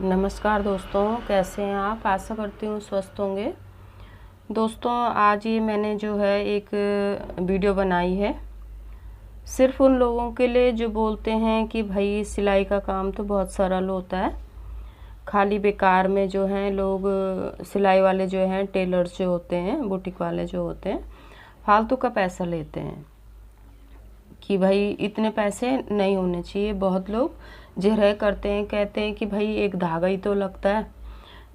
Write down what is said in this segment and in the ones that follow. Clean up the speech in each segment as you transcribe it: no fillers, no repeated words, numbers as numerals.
नमस्कार दोस्तों, कैसे हैं आप। आशा करती हूँ स्वस्थ होंगे। दोस्तों, आज ये मैंने जो है एक वीडियो बनाई है सिर्फ़ उन लोगों के लिए जो बोलते हैं कि भाई सिलाई का काम तो बहुत सरल होता है, खाली बेकार में जो हैं लोग सिलाई वाले जो हैं टेलर्स जो होते हैं, बुटीक वाले जो होते हैं, फालतू का पैसा लेते हैं कि भाई इतने पैसे नहीं होने चाहिए। बहुत लोग जिरह करते हैं, कहते हैं कि भाई एक धागा ही तो लगता है।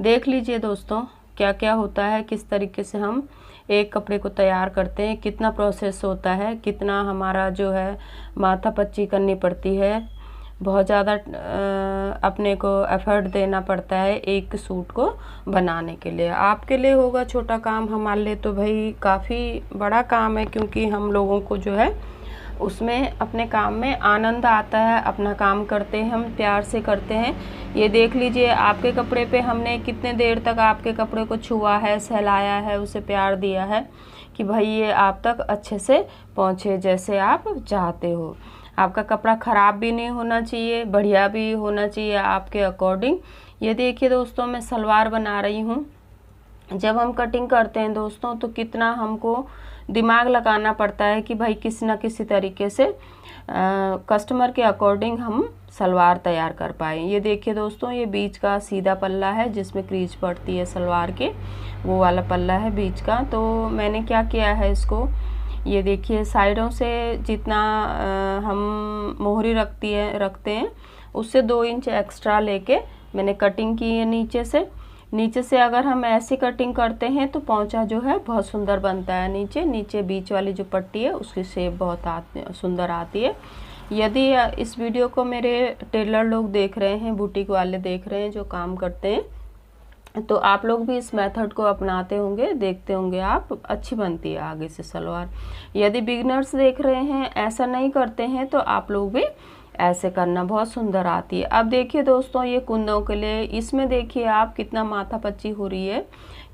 देख लीजिए दोस्तों क्या क्या होता है, किस तरीके से हम एक कपड़े को तैयार करते हैं, कितना प्रोसेस होता है, कितना हमारा जो है माथा पच्ची करनी पड़ती है, बहुत ज़्यादा अपने को एफर्ट देना पड़ता है एक सूट को बनाने के लिए। आपके लिए होगा छोटा काम, हमारे लिए तो भाई काफ़ी बड़ा काम है, क्योंकि हम लोगों को जो है उसमें अपने काम में आनंद आता है। अपना काम करते हैं, हम प्यार से करते हैं। ये देख लीजिए आपके कपड़े पे हमने कितने देर तक आपके कपड़े को छुआ है, सहलाया है, उसे प्यार दिया है कि भाई ये आप तक अच्छे से पहुँचे जैसे आप चाहते हो। आपका कपड़ा ख़राब भी नहीं होना चाहिए, बढ़िया भी होना चाहिए आपके अकॉर्डिंग। ये देखिए दोस्तों, मैं सलवार बना रही हूँ। जब हम कटिंग करते हैं दोस्तों तो कितना हमको दिमाग लगाना पड़ता है कि भाई किसी न किसी तरीके से कस्टमर के अकॉर्डिंग हम सलवार तैयार कर पाए। ये देखिए दोस्तों, ये बीच का सीधा पल्ला है जिसमें क्रीज पड़ती है सलवार के, वो वाला पल्ला है बीच का। तो मैंने क्या किया है इसको, ये देखिए साइडों से जितना हम मोहरी रखते हैं उससे 2 इंच एक्स्ट्रा लेके मैंने कटिंग की है नीचे से अगर हम ऐसी कटिंग करते हैं तो पोंचा जो है बहुत सुंदर बनता है। नीचे बीच वाली जो पट्टी है उसकी शेप बहुत सुंदर आती है। यदि इस वीडियो को मेरे टेलर लोग देख रहे हैं, बुटीक वाले देख रहे हैं जो काम करते हैं, तो आप लोग भी इस मेथड को अपनाते होंगे, देखते होंगे आप, अच्छी बनती है आगे से सलवार। यदि बिगिनर्स देख रहे हैं, ऐसा नहीं करते हैं, तो आप लोग भी ऐसे करना, बहुत सुंदर आती है। अब देखिए दोस्तों, ये कुंदों के लिए इसमें देखिए आप कितना माथा पच्ची हो रही है,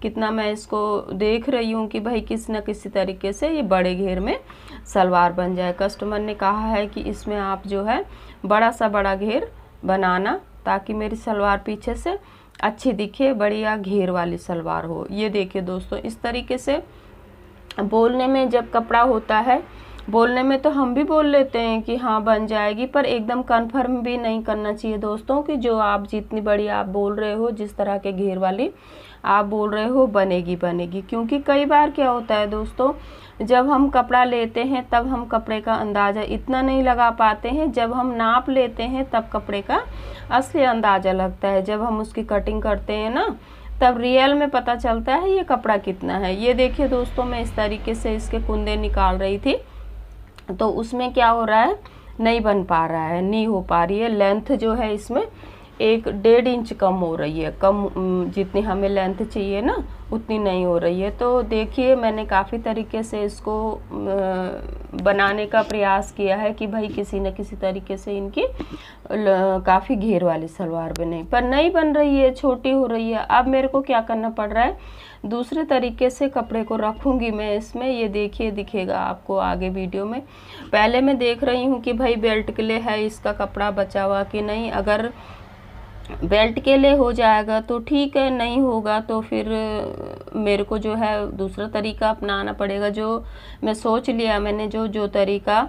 कितना मैं इसको देख रही हूँ कि भाई किसी न किसी तरीके से ये बड़े घेर में सलवार बन जाए। कस्टमर ने कहा है कि इसमें आप जो है बड़ा घेर बनाना, ताकि मेरी सलवार पीछे से अच्छी दिखे, बढ़िया घेर वाली सलवार हो। ये देखिए दोस्तों, इस तरीके से बोलने में जब कपड़ा होता है, बोलने में तो हम भी बोल लेते हैं कि हाँ बन जाएगी, पर एकदम कंफर्म भी नहीं करना चाहिए दोस्तों कि जो आप जितनी बड़ी आप बोल रहे हो, जिस तरह के घेर वाली आप बोल रहे हो, बनेगी। क्योंकि कई बार क्या होता है दोस्तों, जब हम कपड़ा लेते हैं तब हम कपड़े का अंदाज़ा इतना नहीं लगा पाते हैं, जब हम नाप लेते हैं तब कपड़े का असली अंदाज़ा लगता है। जब हम उसकी कटिंग करते हैं ना, तब रियल में पता चलता है ये कपड़ा कितना है। ये देखिए दोस्तों, मैं इस तरीके से इसके कुंदे निकाल रही थी, तो उसमें क्या हो रहा है, नहीं बन पा रहा है, नहीं हो पा रही है। लेंथ जो है इसमें 1.5 इंच कम हो रही है, कम जितनी हमें लेंथ चाहिए ना उतनी नहीं हो रही है। तो देखिए मैंने काफ़ी तरीके से इसको बनाने का प्रयास किया है कि भाई किसी न किसी तरीके से इनकी काफ़ी घेर वाली सलवार बने, पर नहीं बन रही है, छोटी हो रही है। अब मेरे को क्या करना पड़ रहा है, दूसरे तरीके से कपड़े को रखूँगी मैं इसमें। ये देखिए, दिखेगा आपको आगे वीडियो में। पहले मैं देख रही हूँ कि भाई बेल्ट के लिए है इसका कपड़ा बचा हुआ कि नहीं। अगर बेल्ट के लिए हो जाएगा तो ठीक है, नहीं होगा तो फिर मेरे को जो है दूसरा तरीका अपनाना पड़ेगा। जो मैं सोच लिया मैंने, जो तरीका,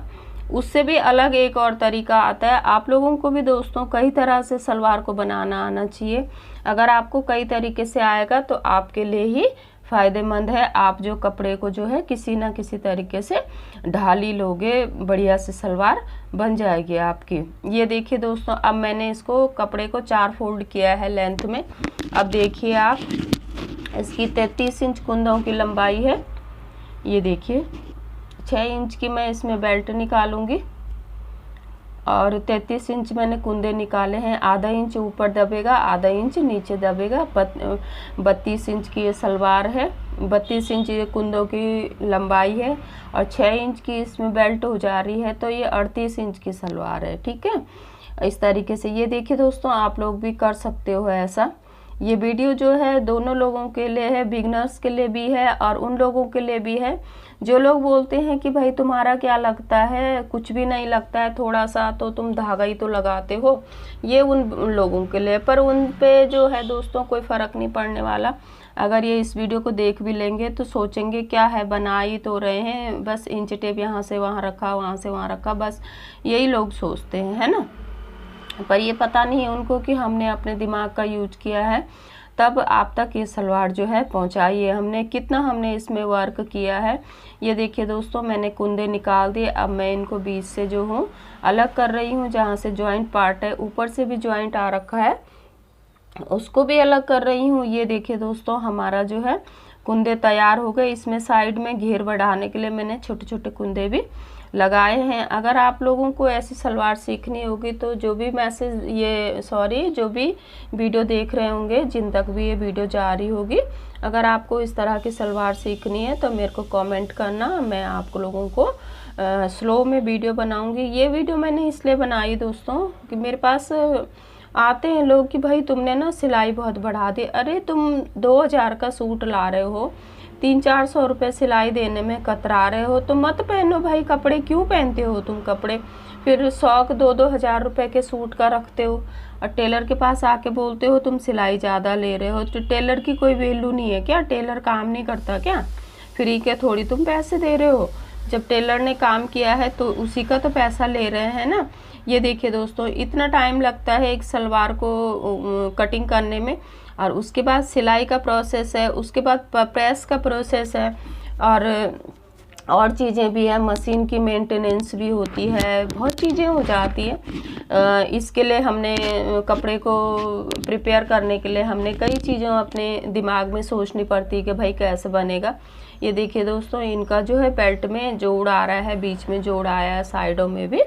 उससे भी अलग एक और तरीका आता है। आप लोगों को भी दोस्तों कई तरह से सलवार को बनाना आना चाहिए। अगर आपको कई तरीके से आएगा तो आपके लिए ही फ़ायदेमंद है। आप जो कपड़े को जो है किसी ना किसी तरीके से ढाली लोगे, बढ़िया से सलवार बन जाएगी आपकी। ये देखिए दोस्तों, अब मैंने इसको कपड़े को 4 फोल्ड किया है लेंथ में। अब देखिए आप, इसकी 33 इंच कुंदों की लंबाई है। ये देखिए 6 इंच की मैं इसमें बेल्ट निकालूंगी और 33 इंच मैंने कुंदे निकाले हैं। आधा इंच ऊपर दबेगा, आधा इंच नीचे दबेगा। 32 इंच की ये सलवार है, 32 इंच ये कुंदों की लंबाई है और 6 इंच की इसमें बेल्ट हो जा रही है, तो ये 38 इंच की सलवार है। ठीक है, इस तरीके से। ये देखिए दोस्तों, आप लोग भी कर सकते हो ऐसा। ये वीडियो जो है दोनों लोगों के लिए है, बिगनर्स के लिए भी है और उन लोगों के लिए भी है जो लोग बोलते हैं कि भाई तुम्हारा क्या लगता है, कुछ भी नहीं लगता है, थोड़ा सा तो तुम धागा ही तो लगाते हो। ये उन लोगों के लिए, पर उन पे जो है दोस्तों कोई फ़र्क नहीं पड़ने वाला। अगर ये इस वीडियो को देख भी लेंगे तो सोचेंगे क्या है, बना ही तो रहे हैं, बस इंच टेप यहाँ से वहाँ रखा, वहाँ से वहाँ रखा, बस यही लोग सोचते हैं, है ना। पर ये पता नहीं है उनको कि हमने अपने दिमाग का यूज किया है, तब आप तक ये सलवार जो है पहुंचाई है हमने। कितना हमने इसमें वर्क किया है। ये देखिए दोस्तों, मैंने कुंदे निकाल दिए। अब मैं इनको बीच से जो हूँ अलग कर रही हूँ। जहाँ से जॉइंट पार्ट है, ऊपर से भी जॉइंट आ रखा है, उसको भी अलग कर रही हूँ। ये देखिए दोस्तों, हमारा जो है कुंदे तैयार हो गए। इसमें साइड में घेर बढ़ाने के लिए मैंने छोटे छोटे कुंदे भी लगाए हैं। अगर आप लोगों को ऐसी सलवार सीखनी होगी तो जो भी जो भी वीडियो देख रहे होंगे, जिन तक भी ये वीडियो जा रही होगी, अगर आपको इस तरह की सलवार सीखनी है तो मेरे को कमेंट करना, मैं आप लोगों को स्लो में वीडियो बनाऊंगी। ये वीडियो मैंने इसलिए बनाई दोस्तों कि मेरे पास आते हैं लोग कि भाई तुमने ना सिलाई बहुत बढ़ा दी। अरे तुम 2000 का सूट ला रहे हो, 300-400 रुपये सिलाई देने में कतरा रहे हो, तो मत पहनो भाई कपड़े। क्यों पहनते हो तुम कपड़े? फिर 100-2-2 हज़ार रुपये के सूट का रखते हो और टेलर के पास आके बोलते हो तुम सिलाई ज़्यादा ले रहे हो। तो टेलर की कोई वैल्यू नहीं है क्या? टेलर काम नहीं करता क्या? फ्री के थोड़ी तुम पैसे दे रहे हो। जब टेलर ने काम किया है तो उसी का तो पैसा ले रहे हैं ना। ये देखिए दोस्तों, इतना टाइम लगता है एक सलवार को कटिंग करने में, और उसके बाद सिलाई का प्रोसेस है, उसके बाद प्रेस का प्रोसेस है, और चीज़ें भी हैं, मशीन की मेंटेनेंस भी होती है, बहुत चीज़ें हो जाती है। इसके लिए हमने कपड़े को प्रिपेयर करने के लिए हमने कई चीज़ें अपने दिमाग में सोचनी पड़ती है कि भाई कैसे बनेगा। ये देखिए दोस्तों, इनका जो है बेल्ट में जोड़ आ रहा है, बीच में जोड़ आया है, साइडों में भी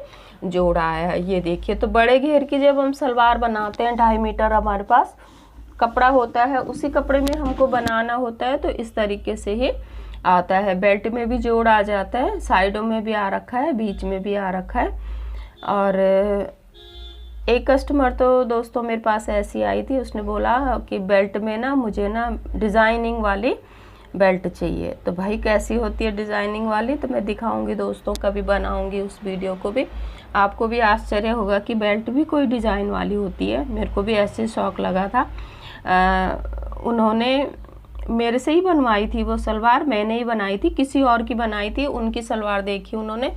जोड़ आया है। ये देखिए, तो बड़े घेर की जब हम सलवार बनाते हैं, 2.5 मीटर हमारे पास कपड़ा होता है, उसी कपड़े में हमको बनाना होता है, तो इस तरीके से ही आता है। बेल्ट में भी जोड़ आ जाता है, साइडों में भी आ रखा है, बीच में भी आ रखा है। और एक कस्टमर तो दोस्तों मेरे पास ऐसी आई थी, उसने बोला कि बेल्ट में ना मुझे ना डिज़ाइनिंग वाली बेल्ट चाहिए। तो भाई कैसी होती है डिज़ाइनिंग वाली, तो मैं दिखाऊंगी दोस्तों, कभी बनाऊंगी उस वीडियो को भी। आपको भी आश्चर्य होगा कि बेल्ट भी कोई डिज़ाइन वाली होती है। मेरे को भी ऐसे शौक लगा था। उन्होंने मेरे से ही बनवाई थी वो सलवार, मैंने ही बनाई थी, किसी और की बनाई थी। उनकी सलवार देखी उन्होंने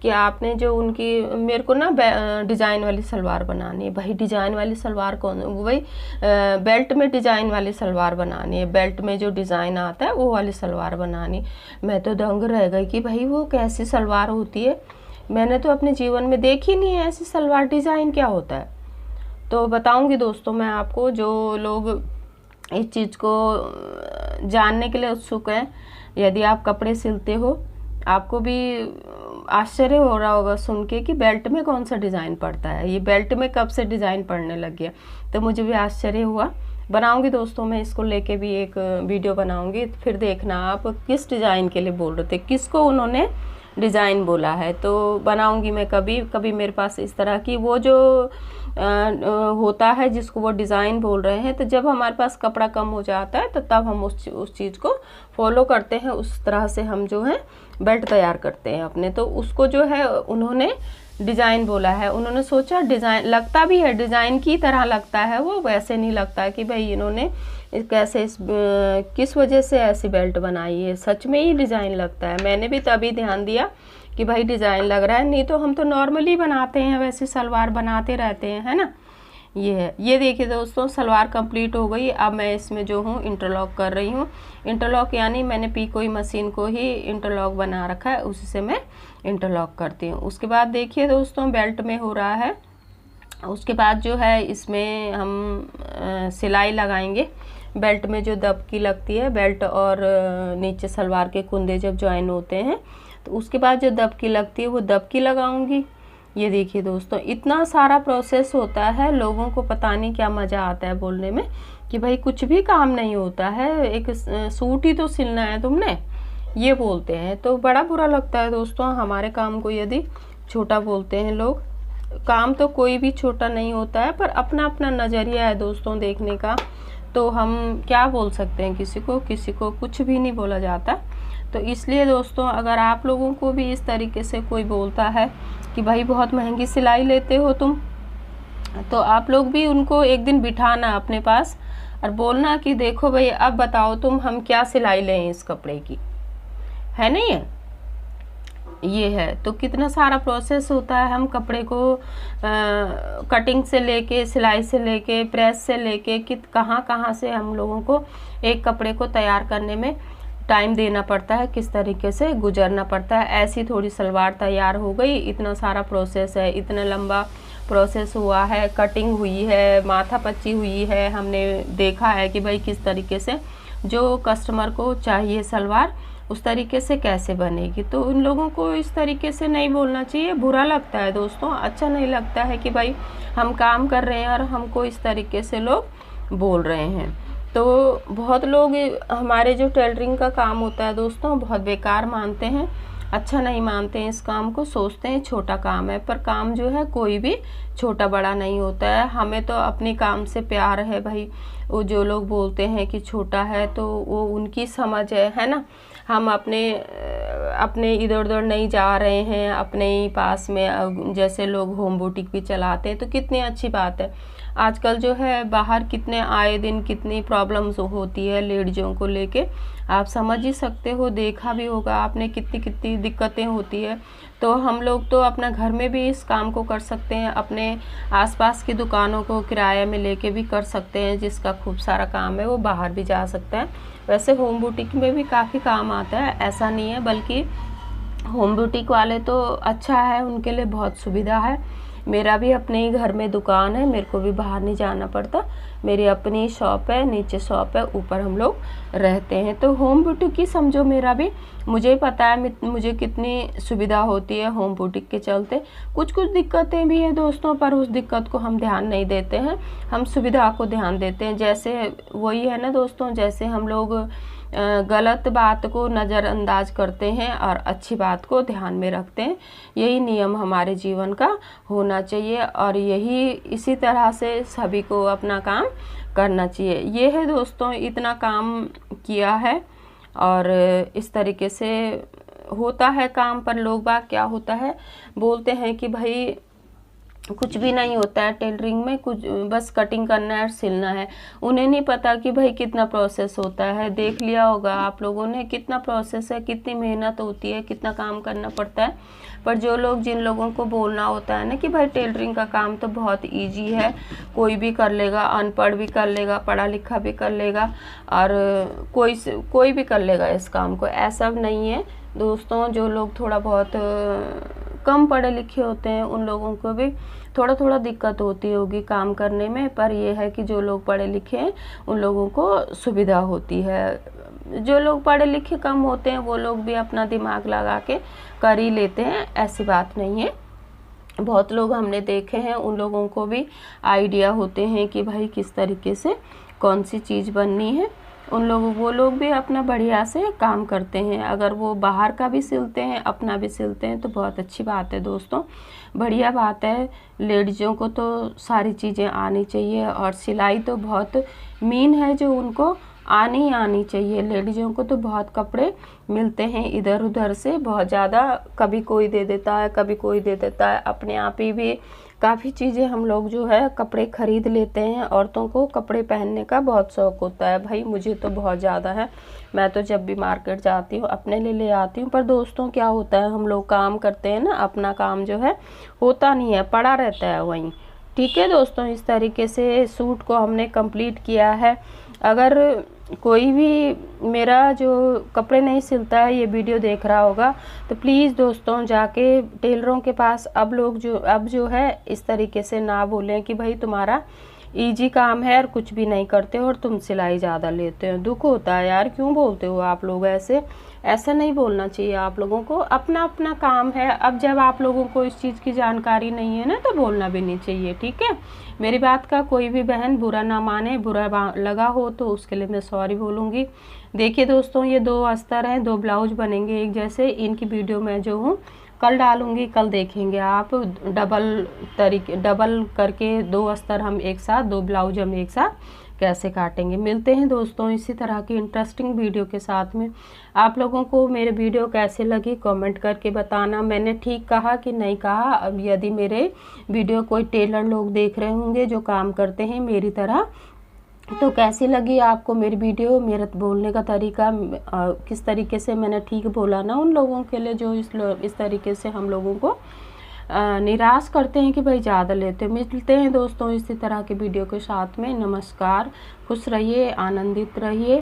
कि आपने जो उनकी, मेरे को ना डिज़ाइन वाली सलवार बनानी है। भाई डिज़ाइन वाली सलवार कौन? वही बेल्ट में डिज़ाइन वाली सलवार बनानी है, बेल्ट में जो डिज़ाइन आता है वो वाली सलवार बनानी। मैं तो दंग रह गई कि भाई वो कैसी सलवार होती है, मैंने तो अपने जीवन में देखी नहीं है ऐसी सलवार। डिज़ाइन क्या होता है तो बताऊंगी दोस्तों मैं आपको। जो लोग इस चीज़ को जानने के लिए उत्सुक हैं, यदि आप कपड़े सिलते हो, आपको भी आश्चर्य हो रहा होगा सुन के कि बेल्ट में कौन सा डिज़ाइन पड़ता है, ये बेल्ट में कब से डिज़ाइन पड़ने लग गया। तो मुझे भी आश्चर्य हुआ। बनाऊंगी दोस्तों मैं इसको लेके भी एक वीडियो बनाऊंगी, फिर देखना आप किस डिज़ाइन के लिए बोल रहे थे, किसको उन्होंने डिज़ाइन बोला है, तो बनाऊंगी मैं कभी कभी। मेरे पास इस तरह की वो जो होता है जिसको वो डिज़ाइन बोल रहे हैं, तो जब हमारे पास कपड़ा कम हो जाता है तो तब हम उस चीज़ को फॉलो करते हैं, उस तरह से हम जो है बेल्ट तैयार करते हैं अपने। तो उसको जो है उन्होंने डिज़ाइन बोला है, उन्होंने सोचा डिज़ाइन लगता भी है, डिज़ाइन की तरह लगता है वो, वैसे नहीं लगता कि भाई इन्होंने कैसे किस वजह से ऐसी बेल्ट बनाई है, सच में ही डिज़ाइन लगता है। मैंने भी तभी ध्यान दिया कि भाई डिज़ाइन लग रहा है, नहीं तो हम तो नॉर्मली बनाते हैं, वैसे सलवार बनाते रहते हैं, है ना। ये है। ये देखिए दोस्तों, सलवार कंप्लीट हो गई। अब मैं इसमें जो हूँ इंटरलॉक कर रही हूँ। इंटरलॉक यानी मैंने पीकोई मशीन को ही इंटरलॉक बना रखा है, उसी से मैं इंटरलॉक करती हूँ। उसके बाद देखिए दोस्तों, बेल्ट में हो रहा है। उसके बाद जो है इसमें हम सिलाई लगाएंगे। बेल्ट में जो दबकी लगती है, बेल्ट और नीचे सलवार के कुंदे जब ज्वाइन होते हैं, तो उसके बाद जो दबकी लगती है वो दबकी लगाऊंगी। ये देखिए दोस्तों, इतना सारा प्रोसेस होता है, लोगों को पता नहीं क्या मज़ा आता है बोलने में कि भाई कुछ भी काम नहीं होता है, एक सूट ही तो सिलना है तुमने, ये बोलते हैं। तो बड़ा बुरा लगता है दोस्तों हमारे काम को यदि छोटा बोलते हैं लोग। काम तो कोई भी छोटा नहीं होता है, पर अपना अपना नज़रिया है दोस्तों देखने का। तो हम क्या बोल सकते हैं, किसी को कुछ भी नहीं बोला जाता। तो इसलिए दोस्तों, अगर आप लोगों को भी इस तरीके से कोई बोलता है कि भाई बहुत महंगी सिलाई लेते हो तुम, तो आप लोग भी उनको एक दिन बिठाना अपने पास और बोलना कि देखो भाई, अब बताओ तुम, हम क्या सिलाई लें इस कपड़े की, है नहीं है, ये है। तो कितना सारा प्रोसेस होता है, हम कपड़े को कटिंग से लेके, सिलाई से लेके, प्रेस से लेके, कहाँ से हम लोगों को एक कपड़े को तैयार करने में टाइम देना पड़ता है, किस तरीके से गुजरना पड़ता है। ऐसी थोड़ी सलवार तैयार हो गई, इतना सारा प्रोसेस है, इतना लंबा प्रोसेस हुआ है, कटिंग हुई है, माथा पच्ची हुई है, हमने देखा है कि भाई किस तरीके से जो कस्टमर को चाहिए सलवार उस तरीके से कैसे बनेगी। तो उन लोगों को इस तरीके से नहीं बोलना चाहिए, बुरा लगता है दोस्तों, अच्छा नहीं लगता है कि भाई हम काम कर रहे हैं और हमको इस तरीके से लोग बोल रहे हैं। तो बहुत लोग हमारे जो टेलरिंग का काम होता है दोस्तों, बहुत बेकार मानते हैं, अच्छा नहीं मानते हैं इस काम को, सोचते हैं छोटा काम है। पर काम जो है कोई भी छोटा बड़ा नहीं होता है, हमें तो अपने काम से प्यार है भाई। वो जो लोग बोलते हैं कि छोटा है तो वो उनकी समझ है ना। हम अपने इधर उधर नहीं जा रहे हैं, अपने ही पास में जैसे लोग होम बुटीक भी चलाते हैं, तो कितनी अच्छी बात है। आजकल जो है बाहर कितने आए दिन कितनी प्रॉब्लम्स होती है लेडीज़ों को लेके, आप समझ ही सकते हो, देखा भी होगा आपने कितनी दिक्कतें होती है। तो हम लोग तो अपना घर में भी इस काम को कर सकते हैं, अपने आसपास की दुकानों को किराए में लेके भी कर सकते हैं, जिसका खूब सारा काम है वो बाहर भी जा सकता है। वैसे होम बुटीक में भी काफ़ी काम आता है, ऐसा नहीं है, बल्कि होम बुटीक वाले तो अच्छा है, उनके लिए बहुत सुविधा है। मेरा भी अपने ही घर में दुकान है, मेरे को भी बाहर नहीं जाना पड़ता, मेरी अपनी शॉप है, नीचे शॉप है, ऊपर हम लोग रहते हैं। तो होम बुटीक ही समझो मेरा भी, मुझे पता है मुझे कितनी सुविधा होती है होम बुटीक के चलते। कुछ दिक्कतें भी हैं दोस्तों, पर उस दिक्कत को हम ध्यान नहीं देते हैं, हम सुविधा को ध्यान देते हैं। जैसे वही है ना दोस्तों, जैसे हम लोग गलत बात को नज़रअंदाज करते हैं और अच्छी बात को ध्यान में रखते हैं, यही नियम हमारे जीवन का होना चाहिए और इसी तरह से सभी को अपना काम करना चाहिए। ये है दोस्तों, इतना काम किया है और इस तरीके से होता है काम। पर लोग बाग क्या होता है, बोलते हैं कि भाई कुछ भी नहीं होता है टेलरिंग में, कुछ बस कटिंग करना है और सिलना है। उन्हें नहीं पता कि भाई कितना प्रोसेस होता है। देख लिया होगा आप लोगों ने कितना प्रोसेस है, कितनी मेहनत होती है, कितना काम करना पड़ता है। पर जिन लोगों को बोलना होता है ना कि भाई टेलरिंग का काम तो बहुत इजी है, कोई भी कर लेगा, अनपढ़ भी कर लेगा, पढ़ा लिखा भी कर लेगा और कोई भी कर लेगा इस काम को, ऐसा नहीं है दोस्तों। जो लोग थोड़ा बहुत कम पढ़े लिखे होते हैं उन लोगों को भी थोड़ा दिक्कत होती होगी काम करने में, पर यह है कि जो लोग पढ़े लिखे हैं उन लोगों को सुविधा होती है। जो लोग पढ़े लिखे कम होते हैं वो लोग भी अपना दिमाग लगा के कर ही लेते हैं, ऐसी बात नहीं है। बहुत लोग हमने देखे हैं, उन लोगों को भी आइडिया होते हैं कि भाई किस तरीके से कौन सी चीज़ बननी है। वो लोग भी अपना बढ़िया से काम करते हैं। अगर वो बाहर का भी सिलते हैं, अपना भी सिलते हैं, तो बहुत अच्छी बात है दोस्तों, बढ़िया बात है। लेडीज़ों को तो सारी चीज़ें आनी चाहिए और सिलाई तो बहुत मीन है जो उनको आनी चाहिए। लेडीज़ों को तो बहुत कपड़े मिलते हैं इधर उधर से, बहुत ज़्यादा, कभी कोई दे देता है, कभी कोई दे देता है। अपने आप ही भी काफ़ी चीज़ें हम लोग जो है कपड़े ख़रीद लेते हैं। औरतों को कपड़े पहनने का बहुत शौक़ होता है भाई, मुझे तो बहुत ज़्यादा है। मैं तो जब भी मार्केट जाती हूँ अपने लिए ले आती हूँ। पर दोस्तों क्या होता है, हम लोग काम करते हैं ना, अपना काम जो है होता नहीं है, पड़ा रहता है वहीं। ठीक है दोस्तों, इस तरीके से सूट को हमने कंप्लीट किया है। अगर कोई भी मेरा जो कपड़े नहीं सिलता है ये वीडियो देख रहा होगा तो प्लीज़ दोस्तों जाके टेलरों के पास अब जो है इस तरीके से ना बोलें कि भाई तुम्हारा इजी काम है और कुछ भी नहीं करते हो और तुम सिलाई ज़्यादा लेते हो। दुख होता है यार, क्यों बोलते हो आप लोग ऐसा नहीं बोलना चाहिए आप लोगों को। अपना अपना काम है। अब जब आप लोगों को इस चीज़ की जानकारी नहीं है ना तो बोलना भी नहीं चाहिए, ठीक है। मेरी बात का कोई भी बहन बुरा ना माने, बुरा लगा हो तो उसके लिए मैं सॉरी बोलूँगी। देखिए दोस्तों, ये 2 अस्तर हैं, 2 ब्लाउज बनेंगे एक जैसे। इनकी वीडियो मैं जो हूँ कल डालूंगी, कल देखेंगे आप। डबल करके 2 अस्तर हम एक साथ, 2 ब्लाउज हम एक साथ कैसे काटेंगे। मिलते हैं दोस्तों इसी तरह की इंटरेस्टिंग वीडियो के साथ में। आप लोगों को मेरे वीडियो कैसे लगी कमेंट करके बताना। मैंने ठीक कहा कि नहीं कहा। अब यदि मेरे वीडियो कोई टेलर लोग देख रहे होंगे जो काम करते हैं मेरी तरह, तो कैसी लगी आपको मेरी वीडियो, मेरा बोलने का तरीका, किस तरीके से मैंने ठीक बोला ना उन लोगों के लिए जो इस तरीके से हम लोगों को निराश करते हैं कि भाई ज़्यादा लेते हैं। मिलते हैं दोस्तों इसी तरह के वीडियो के साथ में। नमस्कार, खुश रहिए, आनंदित रहिए।